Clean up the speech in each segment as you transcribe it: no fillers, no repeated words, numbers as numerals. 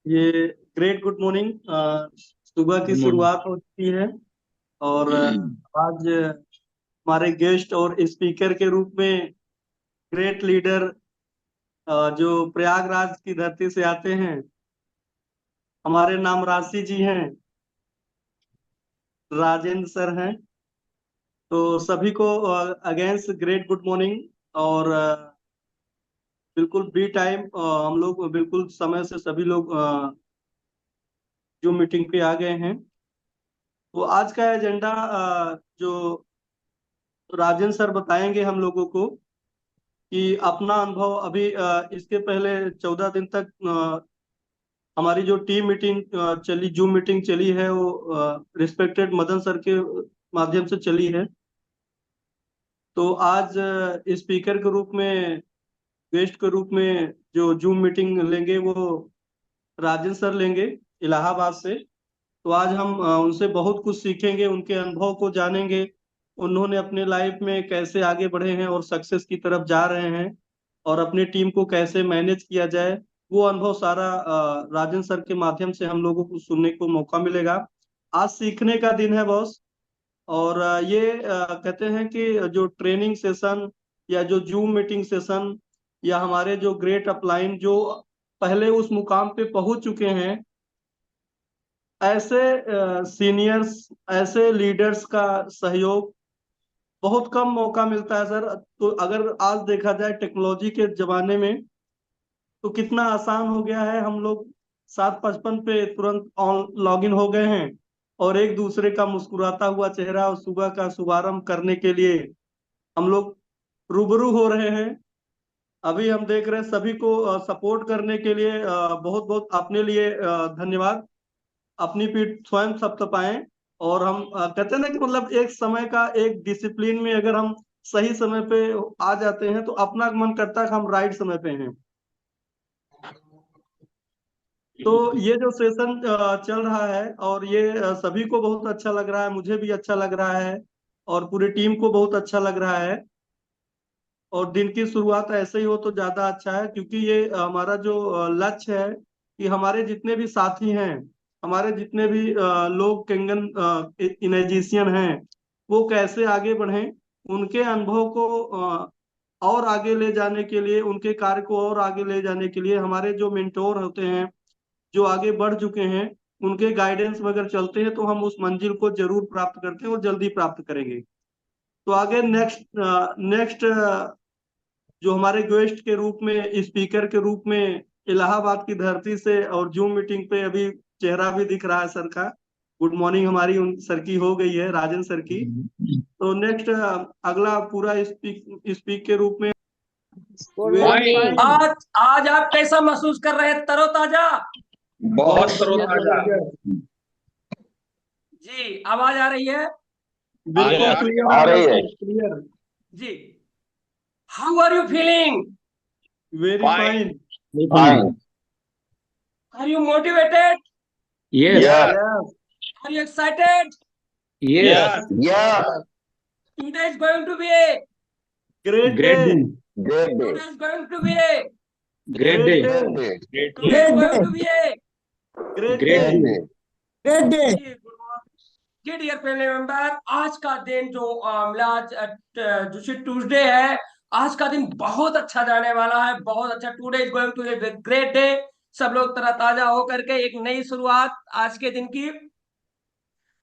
ये great good morning. सुबह की गुड मॉर्निंग। शुरुआत हो चुकी है। और आज हमारे गेस्ट और स्पीकर के रूप में ग्रेट लीडर जो प्रयागराज की धरती से आते हैं, हमारे नाम राशि जी हैं, राजेंद्र सर हैं। तो सभी को अगेंस्ट ग्रेट गुड मॉर्निंग। और बिल्कुल बी टाइम हम लोग बिल्कुल समय से सभी लोग जो मीटिंग पे आ गए हैं। तो आज का एजेंडा जो राजेंद्र सर बताएंगे हम लोगों को कि अपना अनुभव अभी इसके पहले 14 दिन तक हमारी जो टीम मीटिंग चली, जूम मीटिंग चली है, वो रिस्पेक्टेड मदन सर के माध्यम से चली है। तो आज स्पीकर के रूप में, गेस्ट के रूप में जो जूम मीटिंग लेंगे वो राजेंद्र सर लेंगे इलाहाबाद से। तो आज हम उनसे बहुत कुछ सीखेंगे, उनके अनुभव को जानेंगे। उन्होंने अपने लाइफ में कैसे आगे बढ़े हैं और सक्सेस की तरफ जा रहे हैं, और अपनी टीम को कैसे मैनेज किया जाए, वो अनुभव सारा राजेंद्र सर के माध्यम से हम लोगों को सुनने को मौका मिलेगा। आज सीखने का दिन है बॉस। और ये कहते हैं कि जो ट्रेनिंग सेशन या जो जूम मीटिंग सेशन या हमारे जो ग्रेट अपलाइन जो पहले उस मुकाम पे पहुंच चुके हैं, ऐसे सीनियर्स, ऐसे लीडर्स का सहयोग बहुत कम मौका मिलता है सर। तो अगर आज देखा जाए टेक्नोलॉजी के जमाने में, तो कितना आसान हो गया है। हम लोग 7:55 पे तुरंत ऑन लॉगिन हो गए हैं, और एक दूसरे का मुस्कुराता हुआ चेहरा और सुबह का शुभारंभ करने के लिए हम लोग रूबरू हो रहे हैं। अभी हम देख रहे हैं सभी को सपोर्ट करने के लिए बहुत बहुत अपने लिए धन्यवाद। अपनी पीठ स्वयं थपथपाएं। और हम कहते हैं ना कि मतलब एक समय का एक डिसिप्लिन में अगर हम सही समय पे आ जाते हैं, तो अपना मन करता है कि हम राइट समय पे हैं। तो ये जो सेशन चल रहा है, और ये सभी को बहुत अच्छा लग रहा है, मुझे भी अच्छा लग रहा है, और पूरी टीम को बहुत अच्छा लग रहा है। और दिन की शुरुआत ऐसे ही हो तो ज्यादा अच्छा है, क्योंकि ये हमारा जो लक्ष्य है कि हमारे जितने भी साथी हैं, हमारे जितने भी लोग कैंगन इनर्जिशियन हैं, वो कैसे आगे बढ़ें, उनके अनुभव को और आगे ले जाने के लिए, उनके कार्य को और आगे ले जाने के लिए हमारे जो मेंटोर होते हैं, जो आगे बढ़ चुके हैं, उनके गाइडेंस में अगर चलते हैं तो हम उस मंजिल को जरूर प्राप्त करते हैं और जल्दी प्राप्त करेंगे। तो आगे नेक्स्ट नेक्स्ट जो हमारे गेस्ट के रूप में, स्पीकर के रूप में इलाहाबाद की धरती से और जूम मीटिंग पे अभी चेहरा भी दिख रहा है सर का। गुड मॉर्निंग हमारी उन सर की हो गई है, राजन सर की। तो नेक्स्ट अगला पूरा स्पीक स्पीक के रूप में गुड वेरी मॉर्निंग। फाइन। आज आज आप कैसा महसूस कर रहे हैं? तरोताजा? बहुत बहुत बढ़िया, तरोताजा। जबरदस्त। जी, आवाज आ रही है? बिल्कुल आ रही है, क्लियर आ आ रहा है रही है। Sir, clear. जी। How are you feeling? Very fine. Fine. Fine. Are you motivated? Yes. Yes. Yes. Are you excited? Yes. Yes. Yes. Today is going to be a great day. Great day. Great day. Today is going to be a great great day. Day. Great day. Great day. Today is going to be a great day. Great day. Good day. जी, good morning. जी dear family member, आज का दिन जो मिला, आज जो Tuesday है, आज का दिन बहुत अच्छा जाने वाला है, बहुत अच्छा। Today is going to a great day. सब लोग तरोताजा होकर के एक नई शुरुआत आज के दिन की।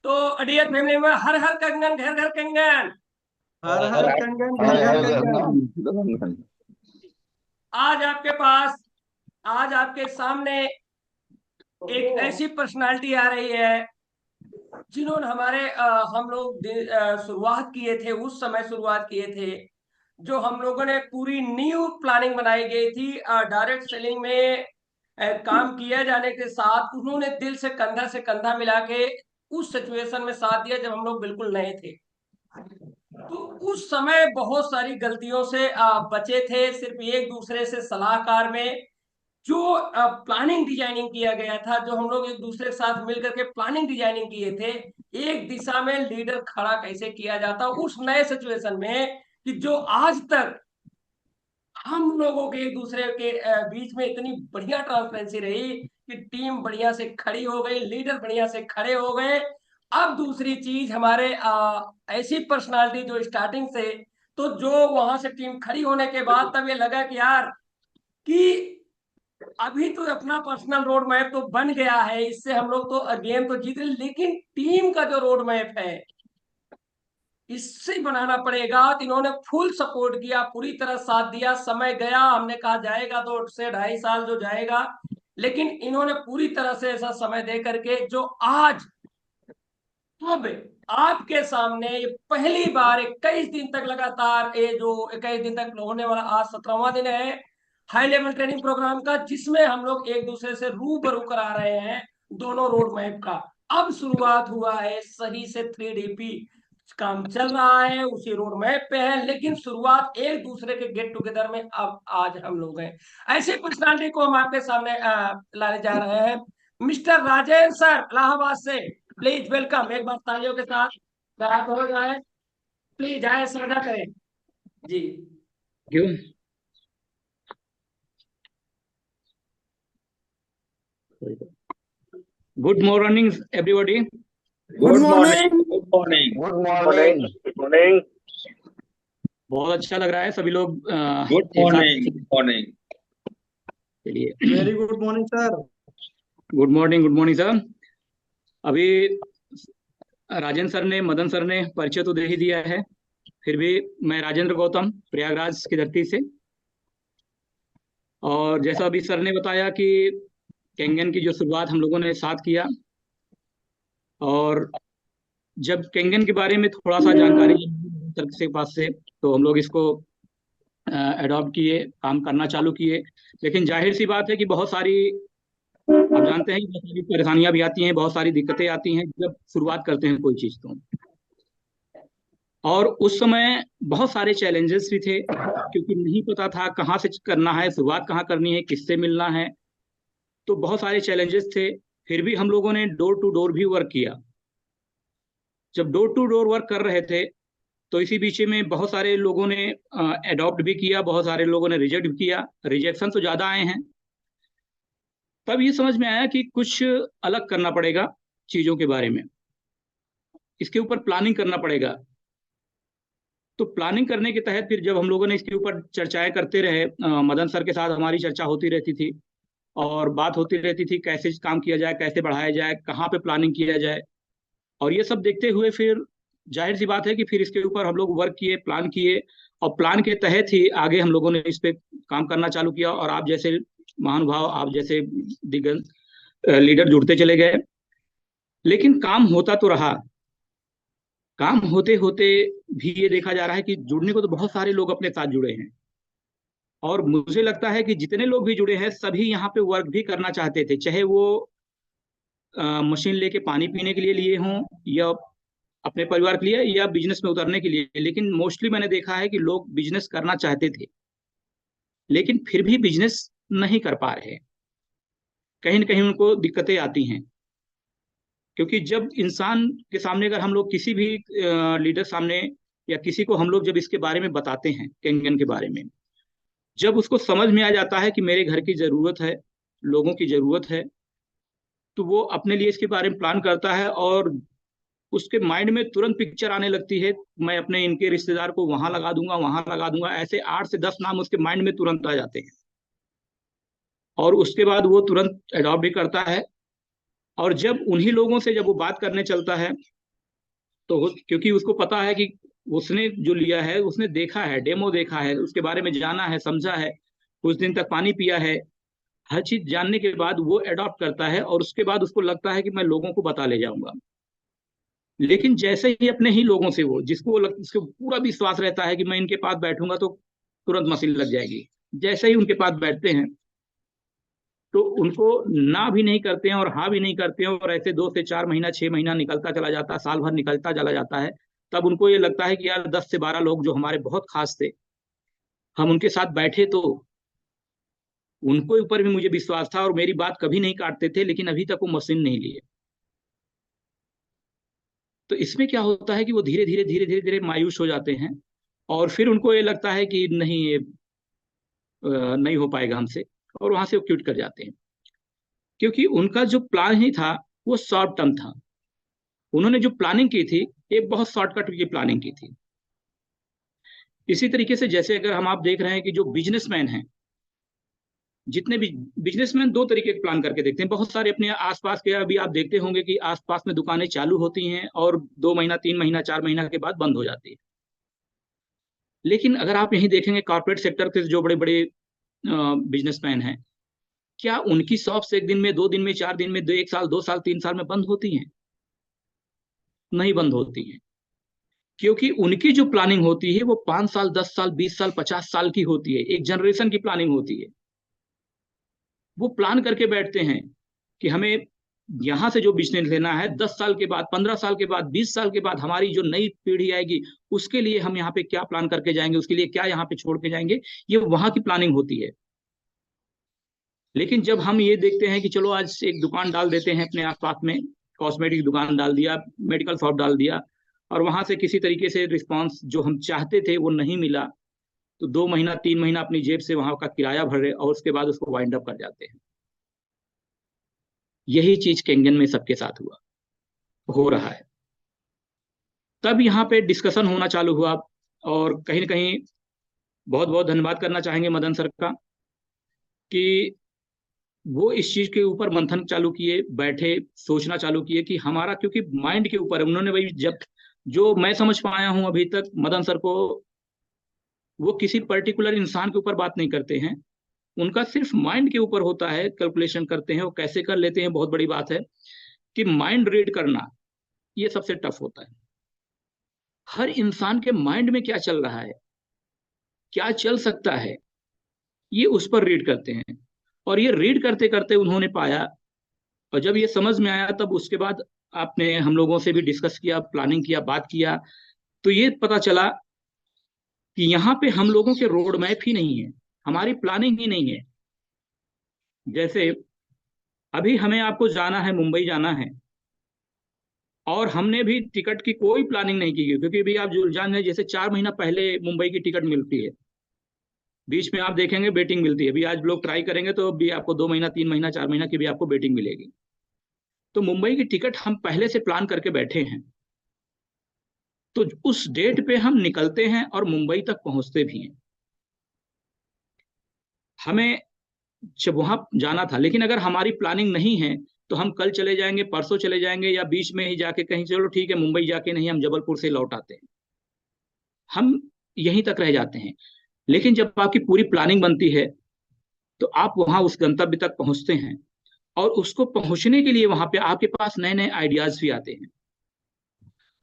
तो डियर फैमिली में हर हर कंगन, घर घर कंगन। हर हर हर कंगन, घर हर घर हर कंगन। घर। आज आपके पास, आज आपके सामने एक ऐसी पर्सनालिटी आ रही है जिन्होंने हमारे हम लोग शुरुआत किए थे, उस समय शुरुआत किए थे, जो हम लोगों ने पूरी न्यू प्लानिंग बनाई गई थी डायरेक्ट सेलिंग में काम किया जाने के साथ। उन्होंने दिल से कंधा मिला के उस सिचुएशन में साथ दिया जब हम लोग बिल्कुल नए थे। तो उस समय बहुत सारी गलतियों से बचे थे, सिर्फ एक दूसरे से सलाहकार में जो प्लानिंग डिजाइनिंग किया गया था, जो हम लोग एक दूसरे के साथ मिलकर के प्लानिंग डिजाइनिंग किए थे, एक दिशा में लीडर खड़ा कैसे किया जाता उस नए सिचुएशन में, कि जो आज तक हम लोगों के एक दूसरे के बीच में इतनी बढ़िया ट्रांसपेरेंसी रही कि टीम बढ़िया से खड़ी हो गई, लीडर बढ़िया से खड़े हो गए। अब दूसरी चीज हमारे ऐसी पर्सनालिटी जो स्टार्टिंग से, तो जो वहां से टीम खड़ी होने के बाद तब ये लगा कि यार कि अभी तो अपना पर्सनल रोड मैप तो बन गया है, इससे हम लोग तो गेम तो जीत रहे, लेकिन टीम का जो रोड मैप है इससे बनाना पड़ेगा। तो इन्होंने फुल सपोर्ट किया, पूरी तरह साथ दिया। समय गया, हमने कहा जाएगा 2 से 2.5 साल जो जाएगा, लेकिन इन्होंने पूरी तरह से ऐसा समय दे करके जो आज अब आपके सामने ये पहली बार 21 दिन तक लगातार, ये जो 21 दिन तक होने वाला आज 17वां दिन है हाई लेवल ट्रेनिंग प्रोग्राम का, जिसमें हम लोग एक दूसरे से रूबरू करा रहे हैं दोनों रोड मैप का। अब शुरुआत हुआ है सही से, 3DP काम चल रहा है, उसी रोड मैप पे है, लेकिन शुरुआत एक दूसरे के गेट टुगेदर में अब आज हम लोग हैं। ऐसी पर्सनालिटी को हम आपके सामने लाने जा रहे हैं। मिस्टर राजेंद्र सर इलाहाबाद से, प्लीज वेलकम। एक बार तालियों के साथ बात हो जाए, प्लीज आए, साझा करें जी। क्यों? Good morning everybody. Good morning. Good morning. Good morning. Good morning. बहुत अच्छा लग रहा है, सभी लोग गुड मॉर्निंग। Good morning. चलिए, very good morning sir. Good morning sir. अभी राजेंद्र सर ने, मदन सर ने परिचय तो दे ही दिया है, फिर भी मैं राजेंद्र गौतम, प्रयागराज की धरती से। और जैसा अभी सर ने बताया कि केंगन की जो शुरुआत हम लोगों ने साथ किया, और जब केंगन के बारे में थोड़ा सा जानकारी सर के पास से, तो हम लोग इसको एडॉप्ट किए, काम करना चालू किए। लेकिन जाहिर सी बात है कि बहुत सारी, आप जानते हैं कि बहुत सारी परेशानियां भी आती हैं, बहुत सारी दिक्कतें आती हैं जब शुरुआत करते हैं कोई चीज़ तो। और उस समय बहुत सारे चैलेंजेस भी थे, क्योंकि नहीं पता था कहाँ से करना है, शुरुआत कहाँ करनी है, किससे मिलना है। तो बहुत सारे चैलेंजेस थे। फिर भी हम लोगों ने डोर टू डोर भी वर्क किया। जब डोर टू डोर वर्क कर रहे थे, तो इसी बीच में बहुत सारे लोगों ने एडॉप्ट भी किया, बहुत सारे लोगों ने रिजेक्ट भी किया। रिजेक्शन तो ज़्यादा आए हैं। तब ये समझ में आया कि कुछ अलग करना पड़ेगा चीज़ों के बारे में, इसके ऊपर प्लानिंग करना पड़ेगा। तो प्लानिंग करने के तहत फिर जब हम लोगों ने इसके ऊपर चर्चाएं करते रहे, मदन सर के साथ हमारी चर्चा होती रहती थी और बात होती रहती थी कैसे काम किया जाए, कैसे बढ़ाया जाए, कहाँ पे प्लानिंग किया जाए। और ये सब देखते हुए फिर जाहिर सी बात है कि फिर इसके ऊपर हम लोग वर्क किए, प्लान किए, और प्लान के तहत ही आगे हम लोगों ने इस पे काम करना चालू किया। और आप जैसे महानुभाव, आप जैसे दिग्गज लीडर जुड़ते चले गए। लेकिन काम होता तो रहा। काम होते होते भी ये देखा जा रहा है कि जुड़ने को तो बहुत सारे लोग अपने साथ जुड़े हैं, और मुझे लगता है कि जितने लोग भी जुड़े हैं सभी यहाँ पे वर्क भी करना चाहते थे, चाहे वो मशीन लेके पानी पीने के लिए लिए हों, या अपने परिवार के लिए, या बिजनेस में उतरने के लिए। लेकिन मोस्टली मैंने देखा है कि लोग बिजनेस करना चाहते थे, लेकिन फिर भी बिजनेस नहीं कर पा रहे। कहीं ना कहीं उनको दिक्कतें आती हैं, क्योंकि जब इंसान के सामने, अगर हम लोग किसी भी लीडर सामने, या किसी को हम लोग जब इसके बारे में बताते हैं, केंगन के बारे में, जब उसको समझ में आ जाता है कि मेरे घर की ज़रूरत है, लोगों की ज़रूरत है, तो वो अपने लिए इसके बारे में प्लान करता है। और उसके माइंड में तुरंत पिक्चर आने लगती है, मैं अपने इनके रिश्तेदार को वहां लगा दूंगा, वहां लगा दूंगा, ऐसे 8 से 10 नाम उसके माइंड में तुरंत आ जाते हैं। और उसके बाद वो तुरंत अडॉप्ट भी करता है। और जब उन्हीं लोगों से जब वो बात करने चलता है, तो क्योंकि उसको पता है कि उसने जो लिया है, उसने देखा है, डेमो देखा है, उसके बारे में जाना है, समझा है, कुछ दिन तक पानी पिया है, हर चीज जानने के बाद वो अडॉप्ट करता है। और उसके बाद उसको लगता है कि मैं लोगों को बता ले जाऊंगा। लेकिन जैसे ही अपने ही लोगों से वो, उसको पूरा विश्वास रहता है कि मैं इनके पास बैठूंगा तो तुरंत मशीन लग जाएगी, जैसे ही उनके पास बैठते हैं तो उनको ना भी नहीं करते हैं और हाँ भी नहीं करते हैं। और ऐसे 2 से 4 महीना, 6 महीना निकलता चला जाता है, साल भर निकलता चला जाता है। तब उनको ये लगता है कि यार 10 से 12 लोग जो हमारे बहुत खास थे, हम उनके साथ बैठे तो उनको ऊपर भी मुझे विश्वास था, और मेरी बात कभी नहीं काटते थे, लेकिन अभी तक वो मशीन नहीं लिए। तो इसमें क्या होता है कि वो धीरे धीरे धीरे धीरे धीरे मायूस हो जाते हैं, और फिर उनको ये लगता है कि नहीं, ये नहीं हो पाएगा हमसे, और वहां से वो क्विट कर जाते हैं। क्योंकि उनका जो प्लान ही था वो शॉर्ट टर्म था। उन्होंने जो प्लानिंग की थी एक बहुत शॉर्टकट की प्लानिंग की थी। इसी तरीके से जैसे अगर हम आप देख रहे हैं कि जो बिजनेसमैन हैं, जितने भी बिजनेसमैन दो तरीके के प्लान करके देखते हैं। बहुत सारे अपने आसपास के, अभी आप देखते होंगे कि आसपास में दुकानें चालू होती हैं और 2 महीना 3 महीना 4 महीना के बाद बंद हो जाती है। लेकिन अगर आप यहीं देखेंगे कॉर्पोरेट सेक्टर के जो बड़े बड़े बिजनेसमैन हैं, क्या उनकी शॉप्स एक दिन में, 2 दिन में, 4 दिन में, 1 साल 2 साल 3 साल में बंद होती हैं? नहीं बंद होती हैं, क्योंकि उनकी जो प्लानिंग होती है वो 5 साल 10 साल 20 साल 50 साल की होती है। एक जनरेशन की प्लानिंग होती है। वो प्लान करके बैठते हैं कि हमें यहां से जो बिजनेस लेना है 10 साल के बाद, 15 साल के बाद, 20 साल के बाद हमारी जो नई पीढ़ी आएगी उसके लिए हम यहाँ पे क्या प्लान करके जाएंगे, उसके लिए क्या यहाँ पे छोड़ के जाएंगे, ये वहां की प्लानिंग होती है। लेकिन जब हम ये देखते हैं कि चलो आज एक दुकान डाल देते हैं अपने आसपास में, कॉस्मेटिक दुकान डाल दिया, मेडिकल शॉप डाल दिया, और वहां से किसी तरीके से रिस्पॉन्स जो हम चाहते थे वो नहीं मिला, तो 2 महीना 3 महीना अपनी जेब से वहां का किराया भर रहे और उसके बाद उसको वाइंड अप कर जाते हैं। यही चीज केंगन में सबके साथ हो रहा है। तब यहाँ पे डिस्कशन होना चालू हुआ, और कहीं ना कहीं बहुत बहुत धन्यवाद करना चाहेंगे मदन सर का कि वो इस चीज के ऊपर मंथन चालू किए, बैठे सोचना चालू किए कि हमारा, क्योंकि माइंड के ऊपर उन्होंने वही, जब जो मैं समझ पाया हूं अभी तक मदन सर को, वो किसी पर्टिकुलर इंसान के ऊपर बात नहीं करते हैं। उनका सिर्फ माइंड के ऊपर होता है, कैलकुलेशन करते हैं, वो कैसे कर लेते हैं बहुत बड़ी बात है। कि माइंड रीड करना ये सबसे टफ होता है। हर इंसान के माइंड में क्या चल रहा है, क्या चल सकता है, ये उस पर रीड करते हैं। और ये रीड करते करते उन्होंने पाया, और जब ये समझ में आया तब उसके बाद आपने हम लोगों से भी डिस्कस किया, प्लानिंग किया, बात किया, तो ये पता चला कि यहाँ पे हम लोगों के रोड मैप ही नहीं है, हमारी प्लानिंग ही नहीं है। जैसे अभी हमें आपको जाना है, मुंबई जाना है, और हमने भी टिकट की कोई प्लानिंग नहीं की, क्योंकि अभी आप जो जान रहे, जैसे 4 महीना पहले मुंबई की टिकट मिलती है, बीच में आप देखेंगे वेटिंग मिलती है। अभी आज लोग ट्राई करेंगे तो भी आपको 2 महीना 3 महीना 4 महीना की भी आपको वेटिंग मिलेगी। तो मुंबई की टिकट हम पहले से प्लान करके बैठे हैं, तो उस डेट पे हम निकलते हैं और मुंबई तक पहुंचते भी हैं। हमें जब वहां जाना था, लेकिन अगर हमारी प्लानिंग नहीं है तो हम कल चले जाएंगे, परसों चले जाएंगे, या बीच में ही जाके कहीं, चलो ठीक है मुंबई जाके नहीं, हम जबलपुर से लौट आते हैं, हम यहीं तक रह जाते हैं। लेकिन जब आपकी पूरी प्लानिंग बनती है तो आप वहां उस गंतव्य तक पहुंचते हैं, और उसको पहुंचने के लिए वहां पे आपके पास नए नए आइडियाज भी आते हैं।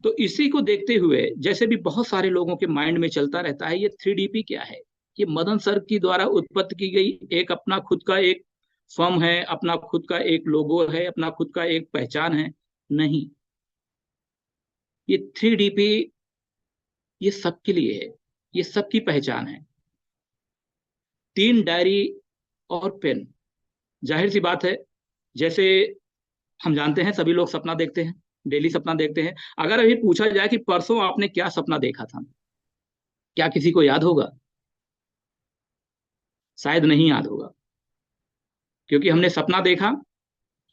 तो इसी को देखते हुए, जैसे भी बहुत सारे लोगों के माइंड में चलता रहता है, ये 3DP क्या है, ये मदन सर की द्वारा उत्पत्ति की गई एक अपना खुद का एक फर्म है, अपना खुद का एक लोगो है, अपना खुद का एक पहचान है। नहीं, ये 3DP ये सबके लिए है, ये सबकी पहचान है। 3 डायरी और पेन, जाहिर सी बात है, जैसे हम जानते हैं सभी लोग सपना देखते हैं, डेली सपना देखते हैं। अगर अभी पूछा जाए कि परसों आपने क्या सपना देखा था, क्या किसी को याद होगा? शायद नहीं याद होगा, क्योंकि हमने सपना देखा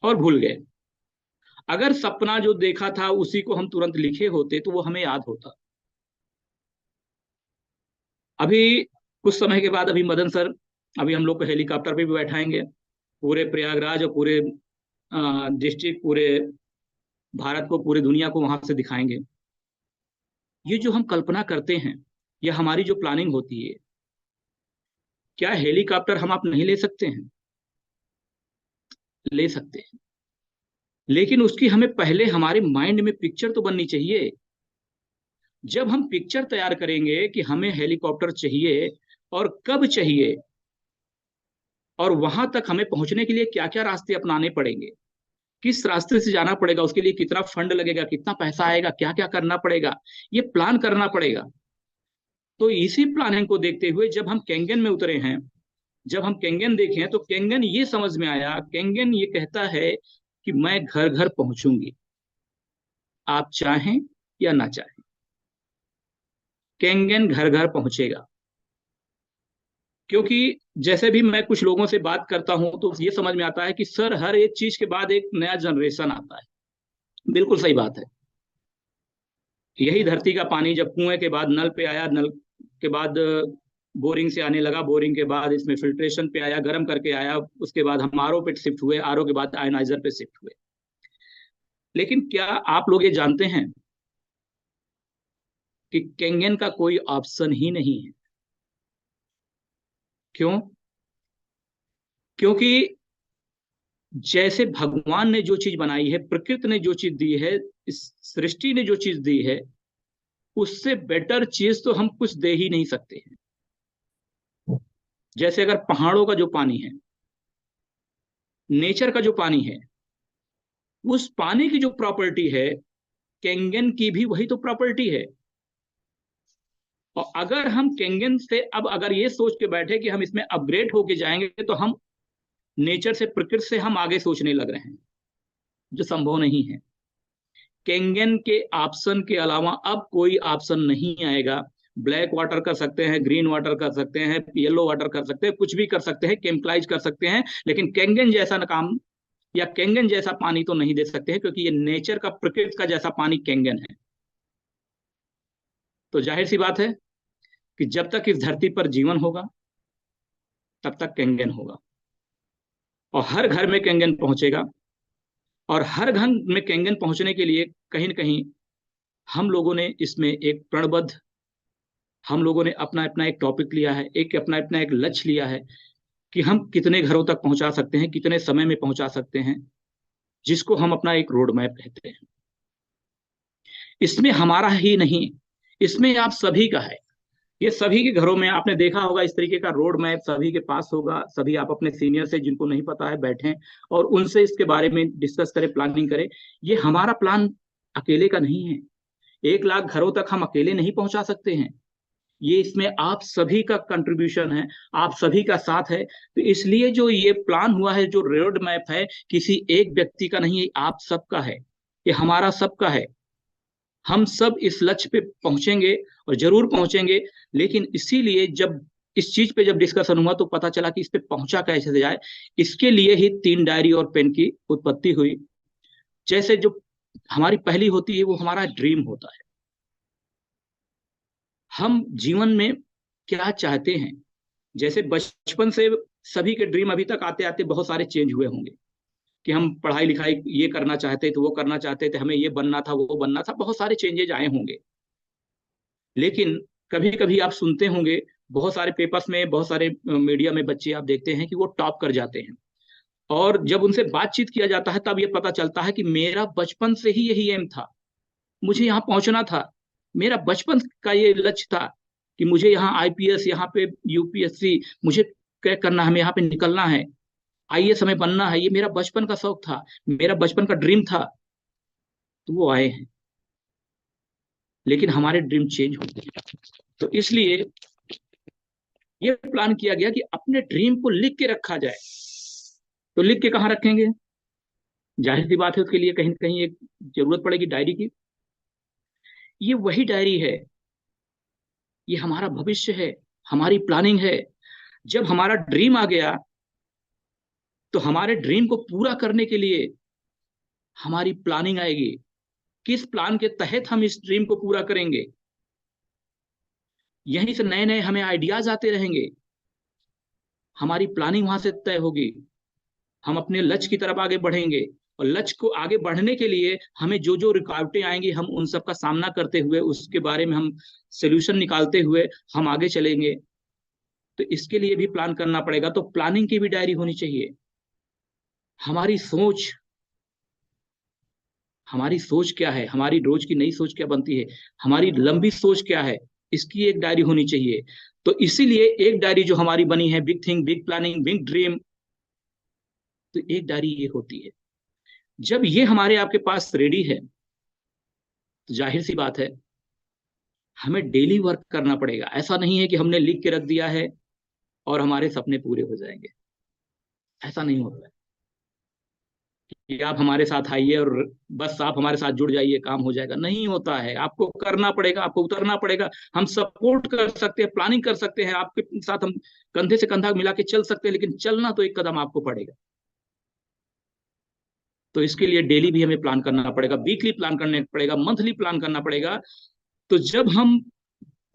और भूल गए। अगर सपना जो देखा था उसी को हम तुरंत लिखे होते तो वो हमें याद होता। अभी कुछ समय के बाद अभी मदन सर, अभी हम लोग को हेलीकॉप्टर पे भी बैठाएंगे, पूरे प्रयागराज और पूरे डिस्ट्रिक्ट, पूरे भारत को, पूरे दुनिया को वहां से दिखाएंगे। ये जो हम कल्पना करते हैं, ये हमारी जो प्लानिंग होती है, क्या हेलीकॉप्टर हम आप नहीं ले सकते हैं? ले सकते हैं, लेकिन उसकी हमें पहले हमारे माइंड में पिक्चर तो बननी चाहिए। जब हम पिक्चर तैयार करेंगे कि हमें हेलीकॉप्टर चाहिए और कब चाहिए, और वहां तक हमें पहुंचने के लिए क्या क्या रास्ते अपनाने पड़ेंगे, किस रास्ते से जाना पड़ेगा, उसके लिए कितना फंड लगेगा, कितना पैसा आएगा, क्या क्या करना पड़ेगा, ये प्लान करना पड़ेगा। तो इसी प्लानिंग को देखते हुए जब हम केंगन में उतरे हैं, जब हम केंगन देखे हैं, तो केंगन ये समझ में आया, केंगन ये कहता है कि मैं घर घर पहुंचूंगी, आप चाहें या ना चाहें, केंगन घर घर पहुंचेगा। क्योंकि जैसे भी मैं कुछ लोगों से बात करता हूं तो ये समझ में आता है कि सर हर एक चीज के बाद एक नया जनरेशन आता है। बिल्कुल सही बात है। यही धरती का पानी जब कुएं के बाद नल पे आया, नल के बाद बोरिंग से आने लगा, बोरिंग के बाद इसमें फिल्ट्रेशन पे आया, गर्म करके आया, उसके बाद हम आरओ पे शिफ्ट हुए, आरओ के बाद आयनाइजर पे शिफ्ट हुए। लेकिन क्या आप लोग ये जानते हैं कि केंगन का कोई ऑप्शन ही नहीं है? क्यों? क्योंकि जैसे भगवान ने जो चीज बनाई है, प्रकृति ने जो चीज दी है, इस सृष्टि ने जो चीज दी है, उससे बेटर चीज तो हम कुछ दे ही नहीं सकते हैं। जैसे अगर पहाड़ों का जो पानी है, नेचर का जो पानी है, उस पानी की जो प्रॉपर्टी है, केंगन की भी वही तो प्रॉपर्टी है। और अगर हम केंगन से अब अगर ये सोच के बैठे कि हम इसमें अपग्रेड होके जाएंगे तो हम नेचर से, प्रकृति से हम आगे सोचने लग रहे हैं, जो संभव नहीं है। केंगन के ऑप्शन के अलावा अब कोई ऑप्शन नहीं आएगा। ब्लैक वाटर कर सकते हैं, ग्रीन वाटर कर सकते हैं, येलो वाटर कर सकते हैं, कुछ भी कर सकते हैं, केमिकलाइज कर सकते हैं, लेकिन केंगन जैसा काम या केंगन जैसा पानी तो नहीं दे सकते हैं, क्योंकि ये नेचर का, प्रकृति का जैसा पानी केंगन है। तो जाहिर सी बात है कि जब तक इस धरती पर जीवन होगा तब तक केंगन होगा, और हर घर में केंगन पहुंचेगा। और हर घर में केंगन पहुंचने के लिए कहीं न कहीं हम लोगों ने इसमें एक प्रणबद्ध, हम लोगों ने अपना अपना एक टॉपिक लिया है, एक अपना अपना एक लक्ष्य लिया है कि हम कितने घरों तक पहुंचा सकते हैं, कितने समय में पहुंचा सकते हैं, जिसको हम अपना एक रोड मैप कहते हैं। इसमें हमारा ही नहीं, इसमें आप सभी का है। ये सभी के घरों में आपने देखा होगा, इस तरीके का रोड मैप सभी के पास होगा। सभी आप अपने सीनियर से, जिनको नहीं पता है, बैठें और उनसे इसके बारे में डिस्कस करें, प्लानिंग करें। ये हमारा प्लान अकेले का नहीं है। 1 लाख घरों तक हम अकेले नहीं पहुंचा सकते हैं। ये इसमें आप सभी का कंट्रीब्यूशन है, आप सभी का साथ है। तो इसलिए जो ये प्लान हुआ है, जो रोड मैप है, किसी एक व्यक्ति का नहीं है, आप सबका है, ये हमारा सबका है। हम सब इस लक्ष्य पे पहुंचेंगे और जरूर पहुंचेंगे। लेकिन इसीलिए जब इस चीज पे जब डिस्कशन हुआ तो पता चला कि इस पे पहुंचा कैसे जाए। इसके लिए ही 3 डायरी और पेन की उत्पत्ति हुई। जैसे जो हमारी पहली होती है वो हमारा ड्रीम होता है, हम जीवन में क्या चाहते हैं। जैसे बचपन से सभी के ड्रीम अभी तक आते आते बहुत सारे चेंज हुए होंगे कि हम पढ़ाई लिखाई ये करना चाहते थे, वो करना चाहते थे, हमें ये बनना था, वो बनना था, बहुत सारे चेंजेज आए होंगे। लेकिन कभी कभी आप सुनते होंगे, बहुत सारे पेपर्स में, बहुत सारे मीडिया में बच्चे आप देखते हैं कि वो टॉप कर जाते हैं, और जब उनसे बातचीत किया जाता है तब ये पता चलता है कि मेरा बचपन से ही यही एम था, मुझे यहाँ पहुंचना था, मेरा बचपन का ये लक्ष्य था कि मुझे यहाँ आईपीएस, यहाँ पे यूपीएससी, मुझे क्रैक करना है, हमें यहाँ पे निकलना है, आईएएस हमें बनना है। ये मेरा बचपन का शौक था, मेरा बचपन का ड्रीम था। तो वो आए हैं, लेकिन हमारे ड्रीम चेंज हो गए। तो इसलिए ये प्लान किया गया कि अपने ड्रीम को लिख के रखा जाए। तो लिख के कहाँ रखेंगे? जाहिर सी बात है, उसके लिए कहीं ना कहीं एक जरूरत पड़ेगी डायरी की। ये वही डायरी है, ये हमारा भविष्य है, हमारी प्लानिंग है। जब हमारा ड्रीम आ गया तो हमारे ड्रीम को पूरा करने के लिए हमारी प्लानिंग आएगी। किस प्लान के तहत हम इस ड्रीम को पूरा करेंगे, यहीं से नए नए हमें आइडियाज आते रहेंगे। हमारी प्लानिंग वहां से तय होगी, हम अपने लक्ष्य की तरफ आगे बढ़ेंगे। और लक्ष्य को आगे बढ़ने के लिए हमें जो जो रुकावटें आएंगी, हम उन सब का सामना करते हुए, उसके बारे में हम सोल्यूशन निकालते हुए हम आगे चलेंगे। तो इसके लिए भी प्लान करना पड़ेगा। तो प्लानिंग की भी डायरी होनी चाहिए। हमारी सोच क्या है, हमारी रोज की नई सोच क्या बनती है, हमारी लंबी सोच क्या है, इसकी एक डायरी होनी चाहिए। तो इसीलिए एक डायरी जो हमारी बनी है, big thing, big planning, big dream, तो एक डायरी ये होती है। जब ये हमारे आपके पास रेडी है तो जाहिर सी बात है हमें डेली वर्क करना पड़ेगा। ऐसा नहीं है कि हमने लिख के रख दिया है और हमारे सपने पूरे हो जाएंगे, ऐसा नहीं होता है। कि आप हमारे साथ आइए और बस आप हमारे साथ जुड़ जाइए, काम हो जाएगा। नहीं होता है, आपको करना पड़ेगा, आपको उतरना पड़ेगा। हम सपोर्ट कर सकते हैं, प्लानिंग कर सकते हैं, आपके साथ हम कंधे से कंधा मिला के चल सकते हैं, लेकिन चलना तो एक कदम आपको पड़ेगा। तो इसके लिए डेली भी हमें प्लान करना पड़ेगा, वीकली प्लान करना पड़ेगा, मंथली प्लान करना पड़ेगा। तो जब हम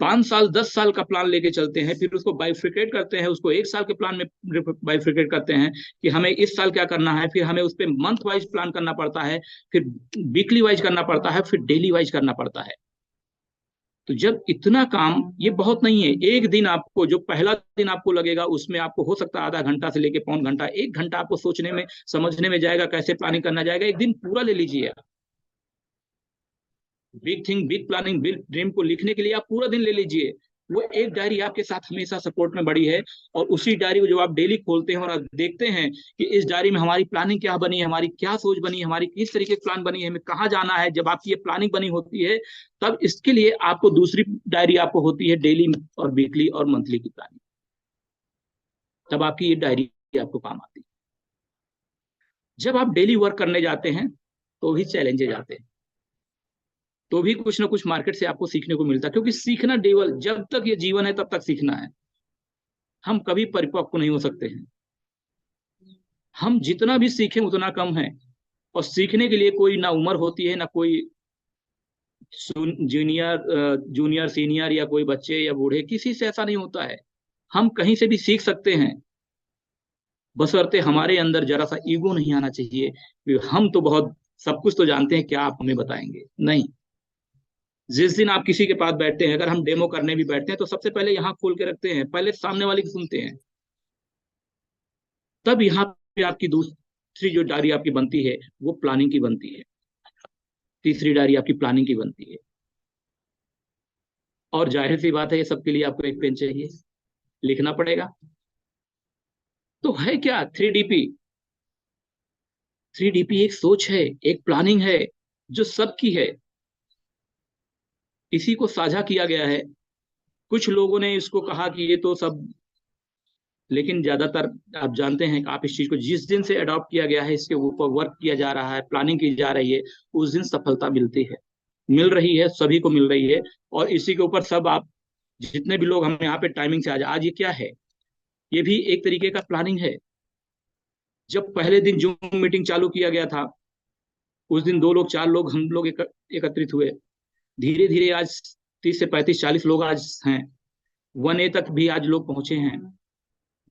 5 साल 10 साल का प्लान लेके चलते हैं, फिर उसको बाइफ्रिकेट करते हैं, उसको 1 साल के प्लान में बाइफ्रिकेट करते हैं कि हमें इस साल क्या करना है, फिर हमें उस पर मंथ वाइज प्लान करना पड़ता है, फिर वीकली वाइज करना पड़ता है, फिर डेली वाइज करना पड़ता है। तो जब इतना काम, ये बहुत नहीं है। एक दिन आपको, जो पहला दिन आपको लगेगा, उसमें आपको हो सकता है आधा घंटा से लेके पौन घंटा, 1 घंटा आपको सोचने में समझने में जाएगा, कैसे प्लानिंग करना जाएगा। एक दिन पूरा ले लीजिए आप। Big thing, big planning, big dream को लिखने के लिए आप पूरा दिन ले लीजिए। वो एक डायरी आपके साथ हमेशा सपोर्ट में बड़ी है। और उसी डायरी को जब आप डेली खोलते हैं और आप देखते हैं कि इस डायरी में हमारी प्लानिंग क्या बनी है, हमारी क्या सोच बनी है, हमारी किस तरीके की प्लान बनी है, हमें कहाँ जाना है, जब आपकी ये प्लानिंग बनी होती है, तब इसके लिए आपको दूसरी डायरी आपको होती है, डेली और वीकली और मंथली की प्लानिंग। तब आपकी ये डायरी आपको काम आती है। जब आप डेली वर्क करने जाते हैं तो भी चैलेंजेस आते हैं, तो भी कुछ ना कुछ मार्केट से आपको सीखने को मिलता है। क्योंकि सीखना डेवल, जब तक ये जीवन है तब तक सीखना है। हम कभी परिपक्व नहीं हो सकते हैं। हम जितना भी सीखें उतना कम है। और सीखने के लिए कोई ना उम्र होती है, ना कोई जूनियर जूनियर सीनियर, या कोई बच्चे या बूढ़े, किसी से ऐसा नहीं होता है। हम कहीं से भी सीख सकते हैं, बशर्ते हमारे अंदर जरा सा ईगो नहीं आना चाहिए कि हम तो बहुत सब कुछ तो जानते हैं, क्या आप हमें बताएंगे। नहीं। जिस दिन आप किसी के पास बैठते हैं, अगर हम डेमो करने भी बैठते हैं, तो सबसे पहले यहाँ खोल के रखते हैं, पहले सामने वाले की सुनते हैं, तब यहाँ पे आपकी दूसरी जो डायरी आपकी बनती है वो प्लानिंग की बनती है, तीसरी डायरी आपकी प्लानिंग की बनती है। और जाहिर सी बात है, ये सबके लिए आपको एक पेन चाहिए, लिखना पड़ेगा। तो है क्या 3DP? 3DP एक सोच है, एक प्लानिंग है, जो सबकी है। इसी को साझा किया गया है। कुछ लोगों ने इसको कहा कि ये तो सब, लेकिन ज्यादातर आप जानते हैं कि आप इस चीज को, जिस दिन से अडॉप्ट किया गया है, इसके ऊपर वर्क किया जा रहा है, प्लानिंग की जा रही है, उस दिन सफलता मिलती है, मिल रही है, सभी को मिल रही है। और इसी के ऊपर सब आप जितने भी लोग हम यहाँ पे टाइमिंग से आज ये क्या है, ये भी एक तरीके का प्लानिंग है। जब पहले दिन जूम मीटिंग चालू किया गया था, उस दिन 2 लोग 4 लोग हम लोग एकत्रित हुए। धीरे धीरे आज 30 से 35 40 लोग आज हैं। 1A तक भी आज लोग पहुंचे हैं।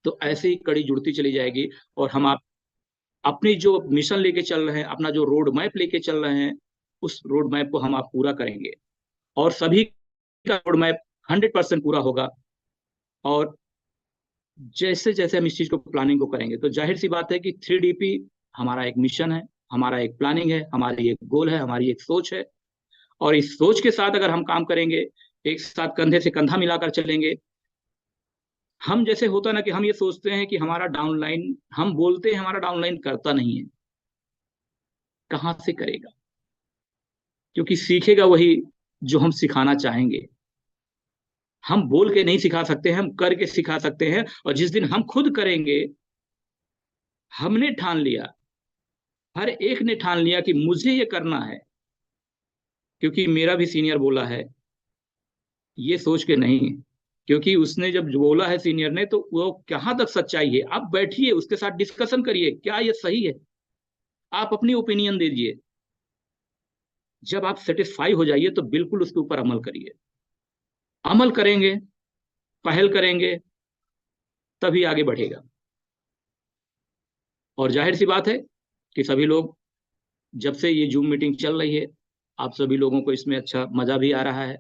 तो ऐसे ही कड़ी जुड़ती चली जाएगी। और हम आप अपनी जो मिशन लेके चल रहे हैं, अपना जो रोड मैप लेके चल रहे हैं, उस रोड मैप को हम आप पूरा करेंगे। और सभी का रोड मैप 100% पूरा होगा। और जैसे जैसे हम इस चीज को, प्लानिंग को करेंगे, तो जाहिर सी बात है कि 3DP हमारा एक मिशन है, हमारा एक प्लानिंग है, हमारी एक गोल है, हमारी एक सोच है। और इस सोच के साथ अगर हम काम करेंगे, एक साथ कंधे से कंधा मिलाकर चलेंगे, हम जैसे होता ना कि हम ये सोचते हैं कि हमारा डाउनलाइन, हम बोलते हैं हमारा डाउनलाइन करता नहीं है। कहाँ से करेगा? क्योंकि सीखेगा वही जो हम सिखाना चाहेंगे। हम बोल के नहीं सिखा सकते हैं, हम करके सिखा सकते हैं। और जिस दिन हम खुद करेंगे, हमने ठान लिया, हर एक ने ठान लिया कि मुझे ये करना है, क्योंकि मेरा भी सीनियर बोला है, ये सोच के नहीं, क्योंकि उसने जब बोला है सीनियर ने, तो वो कहाँ तक सच्चाई है, आप बैठिए उसके साथ डिस्कशन करिए, क्या ये सही है, आप अपनी ओपिनियन दीजिए। जब आप सेटिस्फाई हो जाइए तो बिल्कुल उसके ऊपर अमल करिए। अमल करेंगे, पहल करेंगे, तभी आगे बढ़ेगा। और जाहिर सी बात है कि सभी लोग, जब से ये जूम मीटिंग चल रही है, आप सभी लोगों को इसमें अच्छा मजा भी आ रहा है,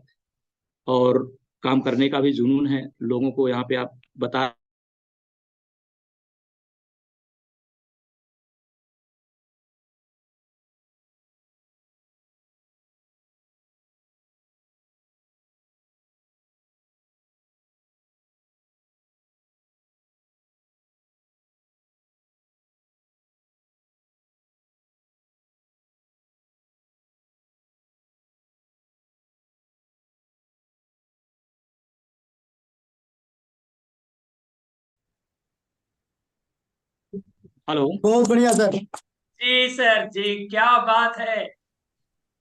और काम करने का भी जुनून है। लोगों को यहाँ पे आप बता, हेलो। बहुत बढ़िया सर। जी सर जी, क्या बात है।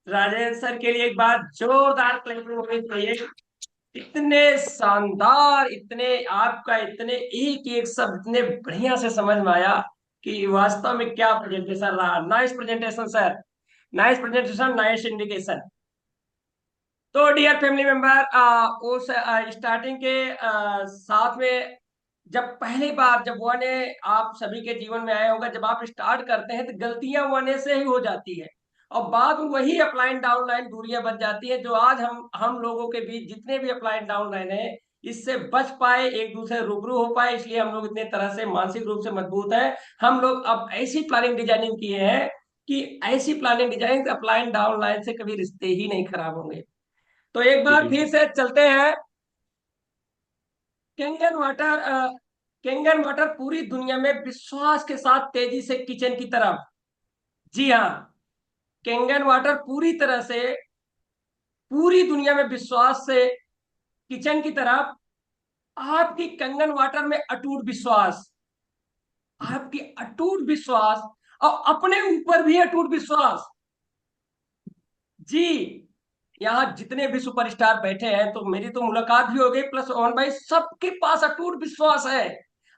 राजेंद्र सर के लिए एक बार जोरदार क्लैपिंग होनी चाहिए। इतने शानदार, इतने आपका इतने एक एक शब्द इतने बढ़िया से समझ में आया कि वास्तव में क्या प्रेजेंटेशन रहा। Nice presentation sir, nice presentation, nice indication. तो डियर फैमिली मेंबर, उस स्टार्टिंग के साथ में जब पहली बार जब वन ए आप सभी के जीवन में आया होगा, जब आप स्टार्ट करते हैं तो गलतियां वन ए से ही हो जाती है और बाद में वही अपलाइन डाउन लाइन दूरियां बन जाती है, जो आज हम लोगों के बीच जितने भी अपलाइन डाउन लाइन है इससे बच पाए, एक दूसरे रूबरू हो पाए, इसलिए हम लोग इतने तरह से मानसिक रूप से मजबूत है। हम लोग अब ऐसी प्लानिंग डिजाइनिंग किए हैं कि ऐसी planning designing upline down line से कभी रिश्ते ही नहीं खराब होंगे। तो एक बार फिर से चलते हैं। कैंगन वाटर, कैंगन वाटर पूरी दुनिया में विश्वास के साथ तेजी से किचन की तरफ। जी हाँ, कैंगन वाटर पूरी तरह से पूरी दुनिया में विश्वास से किचन की तरफ। आपकी कंगन वाटर में अटूट विश्वास, आपकी अटूट विश्वास और अपने ऊपर भी अटूट विश्वास। जी, यहाँ जितने भी सुपरस्टार बैठे हैं तो मेरी तो मुलाकात भी हो गई, प्लस वन भाई सबके पास अटूट विश्वास है।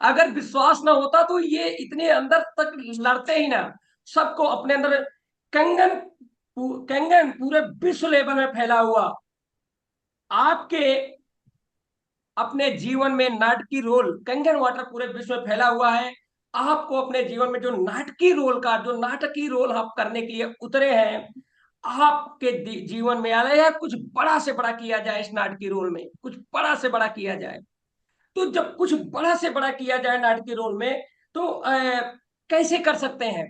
अगर विश्वास ना होता तो ये इतने अंदर तक लड़ते ही ना। सबको अपने अंदर कंगन, कंगन पूरे विश्व लेवल में फैला हुआ। आपके अपने जीवन में नाटकीय रोल कंगन वाटर पूरे विश्व में फैला हुआ है। आपको अपने जीवन में जो नाटकीय रोल का जो नाटकीय रोल आप करने के लिए उतरे हैं, आपके जीवन में आ रहा है कुछ बड़ा से बड़ा किया जाए। इस नाटकीय रोल में कुछ बड़ा से बड़ा किया जाए। तो जब कुछ बड़ा से बड़ा किया जाए नाटकीय रोल में, तो कैसे कर सकते हैं।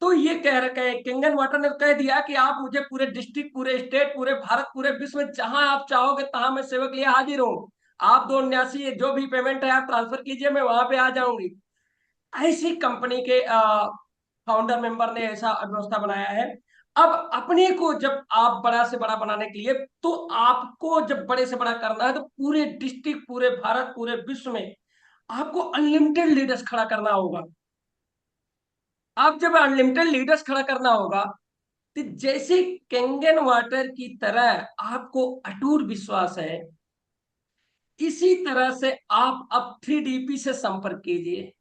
तो ये कह रखे किंगन वाटर ने कह दिया कि आप मुझे पूरे डिस्ट्रिक्ट, पूरे स्टेट, पूरे भारत, पूरे विश्व में जहां आप चाहोगे तहां मैं सेवा के लिए हाजिर हूँ। आप 279 जो भी पेमेंट है आप ट्रांसफर कीजिए, मैं वहां पे आ जाऊंगी। ऐसी कंपनी के फाउंडर मेंबर ने ऐसा व्यवस्था बनाया है। अब अपने को जब आप बड़ा से बड़ा बनाने के लिए, तो आपको जब बड़े से बड़ा करना है तो पूरे डिस्ट्रिक्ट, पूरे भारत, पूरे विश्व में आपको अनलिमिटेड लीडर्स खड़ा करना होगा। आप जब अनलिमिटेड लीडर्स खड़ा करना होगा, तो जैसे कैंगन वाटर की तरह आपको अटूट विश्वास है, इसी तरह से आप अब 3DP से संपर्क कीजिए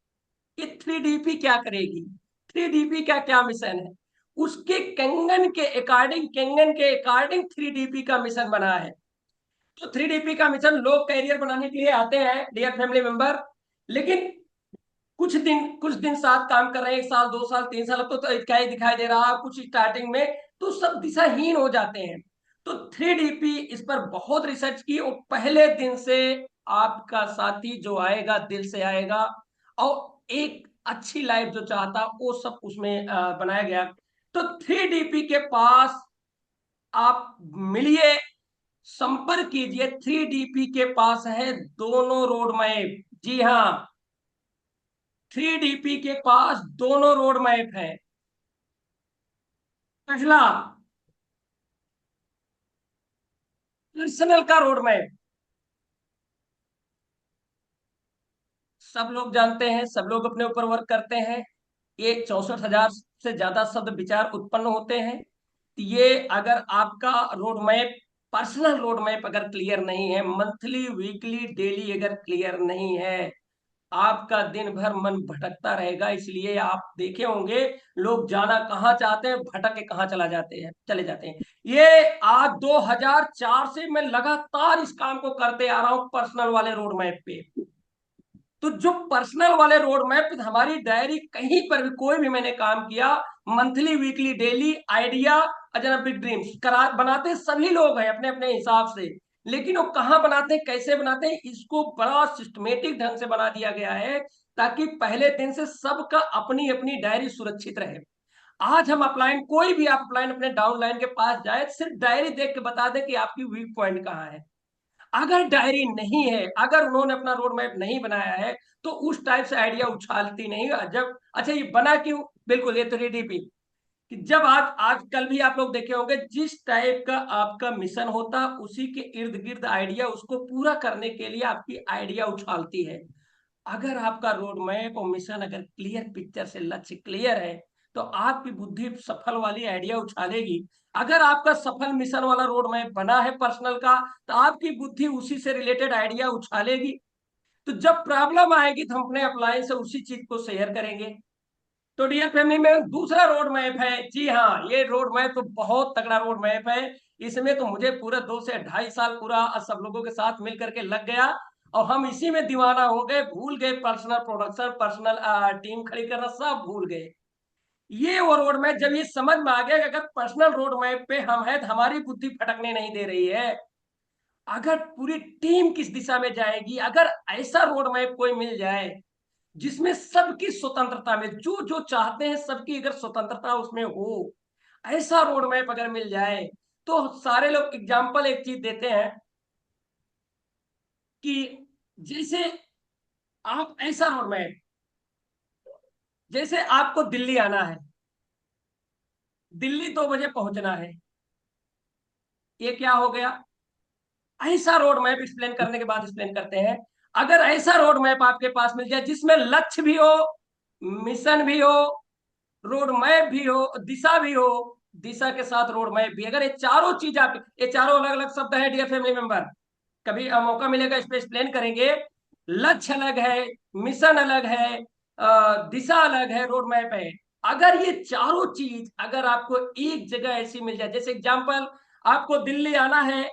कि 3DP क्या करेगी, 3DP का क्या मिशन है। उसके कंगन के अकॉर्डिंग, कंगन के अकॉर्डिंग 3DP का मिशन बना है। तो 3DP का मिशन लोग कैरियर बनाने के लिए आते हैं डियर फैमिली मेंबर, लेकिन कुछ दिन साथ काम कर रहे हैं, 1 साल, 2 साल, 3 साल, तो क्या ही दिखाई दे रहा, कुछ स्टार्टिंग में तो सब दिशाहीन हो जाते हैं। तो 3DP इस पर बहुत रिसर्च की और पहले दिन से आपका साथी जो आएगा दिल से आएगा और एक अच्छी लाइफ जो चाहता वो सब उसमें बनाया गया। तो 3DP के पास आप मिलिए, संपर्क कीजिए। 3DP के पास है दोनों रोड मैप। जी हाँ, 3DP के पास दोनों रोड मैप है। पहला पर्सनल का रोड मैप, सब लोग जानते हैं, सब लोग अपने ऊपर वर्क करते हैं। ये 64,000 से ज्यादा शब्द विचार उत्पन्न होते हैं। ये अगर आपका road map, personal road map अगर क्लियर नहीं है, मंथली, वीकली, डेली अगर क्लियर नहीं है, आपका दिन भर मन भटकता रहेगा। इसलिए आप देखे होंगे लोग जाना कहाँ चाहते हैं, भटक के कहाँ चले जाते हैं। ये आज 2004 से मैं लगातार इस काम को करते आ रहा हूं, पर्सनल वाले रोड मैप पे। तो जो पर्सनल वाले रोड मैप, हमारी डायरी कहीं पर भी कोई भी मैंने काम किया, monthly, weekly, daily, idea, Ajna big dreams करा बनाते सभी लोग हैं अपने अपने हिसाब से। लेकिन वो कहाँ बनाते हैं, कैसे बनाते हैं, इसको बड़ा सिस्टमेटिक ढंग से बना दिया गया है ताकि पहले दिन से सबका अपनी अपनी डायरी सुरक्षित रहे। आज हम अपलाइन, कोई भी आप अपलाइन अपने डाउनलाइन के पास जाए, सिर्फ डायरी देख के बता दे कि आपकी वीक पॉइंट कहाँ है। अगर डायरी नहीं है, अगर उन्होंने अपना रोड मैप नहीं बनाया है, तो उस टाइप से आइडिया उछालती नहीं। जब अच्छा ये बना क्यों, बिल्कुल ये 3DP कि जब आज आज कल भी आप लोग देखे होंगे, जिस टाइप का आपका मिशन होता उसी के इर्द गिर्द आइडिया, उसको पूरा करने के लिए आपकी आइडिया उछालती है। अगर आपका रोड मैप और मिशन अगर क्लियर पिक्चर से लक्ष्य क्लियर है, तो आपकी बुद्धि सफल वाली आइडिया उछालेगी। अगर आपका सफल मिशन वाला रोड मैप बना है पर्सनल का, तो आपकी बुद्धि उसी से रिलेटेड आइडिया उछालेगी। तो जब प्रॉब्लम आएगी तो हम अपने अप्लायंस से उसी चीज को शेयर करेंगे। तो डियर फैमिली में दूसरा रोड मैप है, जी हाँ, ये रोड मैप तो बहुत तगड़ा रोड मैप है। इसमें तो मुझे पूरा 2 से 2.5 साल पूरा सब लोगों के साथ मिल करके लग गया, और हम इसी में दीवाना हो गए, भूल गए पर्सनल प्रोडक्शन, पर्सनल टीम खड़ी करना, सब भूल गए। ये वो रोड मैप जब ये समझ में आ गया कि अगर पर्सनल रोड मैप पे हम है तो हमारी बुद्धि भटकने नहीं दे रही है, अगर पूरी टीम किस दिशा में जाएगी, अगर ऐसा रोड मैप कोई मिल जाए जिसमें सबकी स्वतंत्रता में जो जो चाहते हैं सबकी अगर स्वतंत्रता उसमें हो, ऐसा रोड मैप अगर मिल जाए, तो सारे लोग एग्जाम्पल एक चीज देते हैं कि जैसे आप ऐसा रोड मैप, जैसे आपको दिल्ली आना है, दिल्ली 2 बजे पहुंचना है, ये क्या हो गया? ऐसा रोड मैप एक्सप्लेन करने के बाद एक्सप्लेन करते हैं, अगर ऐसा रोड मैप आपके पास मिल जाए जिसमें लक्ष्य भी हो, मिशन भी हो, रोड मैप भी हो, दिशा भी हो, दिशा के साथ रोड मैप भी, अगर ये चारों चीज आप, ये चारों अलग अलग शब्द है डियर फैमिली मेंबर, कभी मौका मिलेगा इस पे एक्सप्लेन करेंगे। लक्ष्य अलग है, मिशन अलग है, दिशा अलग है, रोड मैप है। अगर ये चारों चीज अगर आपको एक जगह ऐसी मिल जाए, जैसे एग्जांपल, आपको दिल्ली आना है,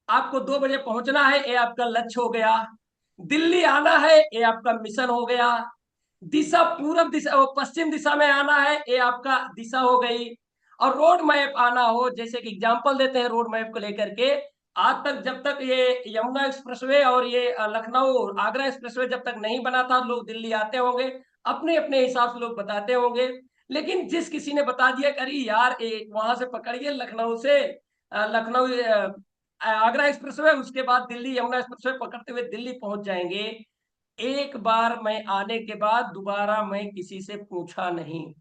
आपको 2 बजे पहुंचना है, ये आपका लक्ष्य हो गया। दिल्ली आना है, ये आपका मिशन हो गया। दिशा पूर्व दिशा, पश्चिम दिशा में आना है, ये आपका दिशा हो गई। और रोड मैप आना हो, जैसे कि एग्जांपल देते हैं रोड मैप को लेकर के, आज तक जब तक ये यमुना एक्सप्रेसवे और ये लखनऊ आगरा एक्सप्रेसवे जब तक नहीं बना था, लोग दिल्ली आते होंगे, अपने अपने हिसाब से लोग बताते होंगे, लेकिन जिस किसी ने बता दिया अरे यार वहां से पकड़िए लखनऊ से लखनऊ आगरा एक्सप्रेसवे, उसके बाद दिल्ली यमुना एक्सप्रेसवे पकड़ते हुए दिल्ली पहुंच जाएंगे। एक बार मैं आने के बाद दोबारा मैं किसी से पूछा नहीं।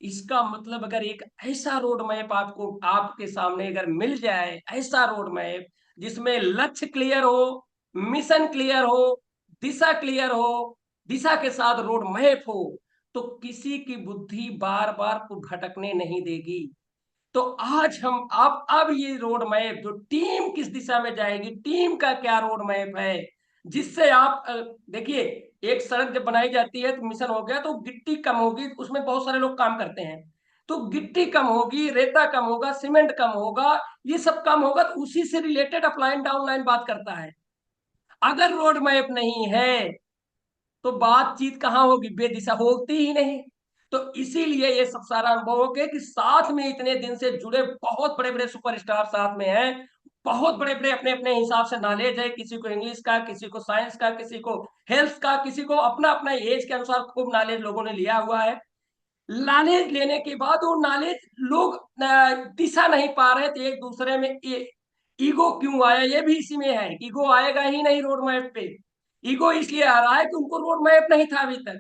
इसका मतलब अगर एक ऐसा रोड मैप आपको आपके सामने अगर मिल जाए, ऐसा रोड मैप जिसमें लक्ष्य क्लियर हो, मिशन क्लियर हो, दिशा क्लियर हो, दिशा के साथ रोड मैप हो, तो किसी की बुद्धि बार बार को भटकने नहीं देगी। तो आज हम अब ये रोड मैप जो टीम किस दिशा में जाएगी, टीम का क्या रोड मैप है, जिससे आप देखिए, एक सड़क जब बनाई जाती है तो मिशन हो गया, तो गिट्टी कम होगी, उसमें बहुत सारे लोग काम करते हैं, तो गिट्टी कम होगी, रेता कम होगा, सीमेंट कम होगा, ये सब कम होगा, तो उसी से रिलेटेड अपलाइन डाउनलाइन बात करता है। अगर रोड मैप नहीं है तो बातचीत कहाँ होगी, बेदिशा होती ही नहीं। तो इसीलिए ये सब सारा अनुभव हो गया कि साथ में इतने दिन से जुड़े बहुत बड़े बड़े सुपरस्टार साथ में हैं, बहुत बड़े बड़े अपने अपने हिसाब से नॉलेज है, किसी को इंग्लिश का, किसी को साइंस का, किसी को हेल्थ का, किसी को अपना अपना एज के अनुसार खूब नॉलेज लोगों ने लिया हुआ है। नॉलेज लेने के बाद वो नॉलेज लोग दिशा नहीं पा रहे थे एक दूसरे में, ईगो क्यों आया, ये भी इसी में है, ईगो आएगा ही नहीं रोड मैप पे। ईगो इसलिए आ रहा है कि उनको रोड मैप नहीं था अभी तक,